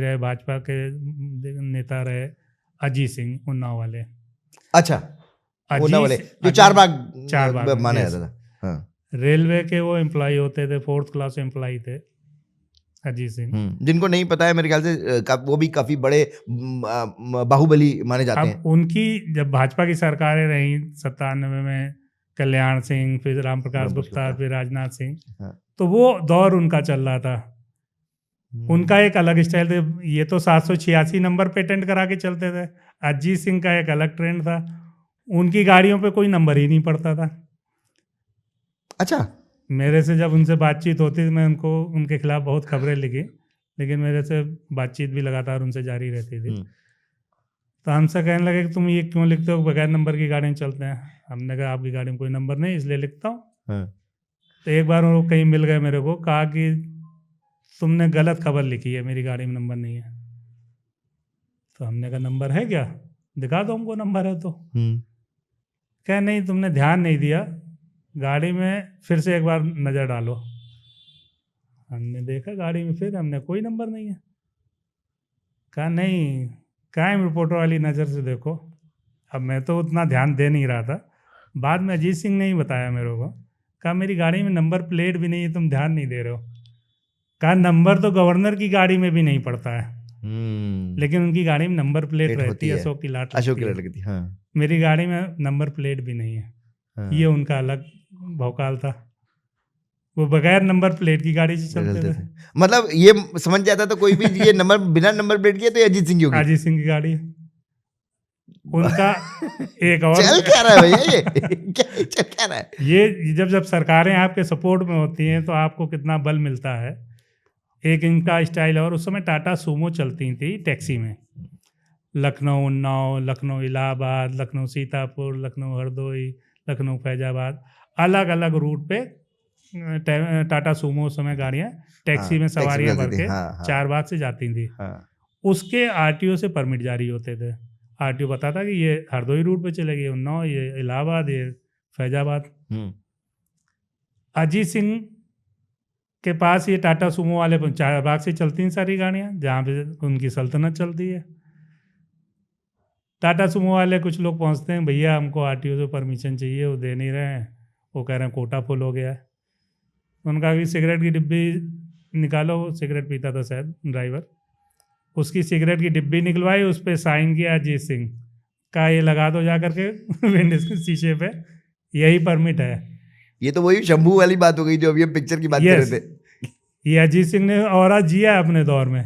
रहे भाजपा के नेता रहे अजीत सिंह, उन्नाव वाले। अच्छा, उन्नाव वाले जो चार बाग माने जाता था। हाँ। रेलवे के वो एम्प्लॉय होते थे, 4th क्लास एम्प्लॉय थे अजीत सिंह। जिनको नहीं पता है मेरे ख्याल से वो भी काफी बड़े बाहुबली माने जाते हैं। अब उनकी जब भाजपा की सरकारें रही 97 में, कल्याण सिंह, फिर रामप्रकाश गुप्ता, फिर राजनाथ सिंह, तो वो दौर उनका चल रहा था। उनका एक अलग स्टाइल था। ये तो 786 नंबर पेटेंट करा के चलते थे। अजीत सिंह का एक अलग ट्रेंड था। उनकी गाड़ियों पे कोई नंबर ही नहीं पड़ता था। अच्छा। मेरे से जब उनसे बातचीत होती थी, मैं उनके खिलाफ बहुत खबरें लिखी, लेकिन मेरे से बातचीत भी लगातार उनसे जारी रहती थी। तो हमसे कहने लगे कि तुम ये क्यों लिखते हो, बगैर नंबर की गाड़ी में चलते हैं। हमने कहा आपकी गाड़ी में कोई नंबर नहीं, इसलिए लिखता हूँ। तो एक बार वो कहीं मिल गए मेरे को, कहा कि तुमने गलत खबर लिखी है, मेरी गाड़ी में नंबर नहीं है। तो हमने कहा नंबर है क्या, दिखा दो हमको नंबर है तो। कह नहीं, तुमने ध्यान नहीं दिया, गाड़ी में फिर से एक बार नज़र डालो। हमने देखा गाड़ी में, फिर हमने कोई नंबर नहीं है। कहा नहीं, क्राइम रिपोर्टर वाली नज़र से देखो। अब मैं तो उतना ध्यान दे नहीं रहा था। बाद में अजीत सिंह ने ही बताया मेरे को। कहा मेरी गाड़ी में नंबर प्लेट भी नहीं है, तुम ध्यान नहीं दे रहे हो। कहा नंबर तो गवर्नर की गाड़ी में भी नहीं पड़ता है, लेकिन उनकी गाड़ी में नंबर प्लेट रहती है, अशोक की लाट लगती है। मेरी गाड़ी में नंबर प्लेट भी नहीं है। ये उनका अलग भौकाल था। वो बगैर नंबर प्लेट की गाड़ी से चलते थे। मतलब ये समझ जाता था कोई भी ये नंबर बिना नंबर प्लेट के तो अजीत सिंह की होगी। अजीत सिंह की गाड़ी उनका एक और चल क्या रहा है भैया, ये क्या चल क्या रहा है? ये जब सरकारें आपके सपोर्ट में होती हैं तो आपको कितना बल मिलता है। एक इनका स्टाइल, और उस समय टाटा सूमो चलती थी टैक्सी में। लखनऊ उन्नाव, लखनऊ इलाहाबाद, लखनऊ सीतापुर, लखनऊ हरदोई, लखनऊ फैजाबाद, अलग अलग रूट पे टाटा सूमो उस समय गाड़ियाँ टैक्सी में सवारियाँ भर के चारबाग से जाती थी। उसके आरटीओ से परमिट जारी होते थे। आरटीओ बताता कि ये हरदोई रूट पे चलेगी, उन्नाव, ये इलाहाबाद, ये फैजाबाद। अजीत सिंह के पास ये टाटा सूमो वाले चारबाग से चलती हैं सारी गाड़ियाँ, जहाँ पे उनकी सल्तनत चलती है। टाटा सूमो वाले कुछ लोग पहुँचते हैं, भैया हमको आरटीओ से परमिशन चाहिए, वो दे नहीं रहे हैं, वो कह रहे हैं कोटा फुल हो गया है। उनका भी सिगरेट की डिब्बी निकालो, सिगरेट पीता था शायद ड्राइवर, उसकी सिगरेट की डिब्बी निकलवाई, उस पर साइन किया अजीत सिंह का, ये लगा दो जा करके विंडो के शीशे पे, यही परमिट है। ये तो वही शंभू वाली बात हो गई जो अभी हम पिक्चर की बात कर रहे थे। ये अजीत सिंह ने और जिया अपने दौर में।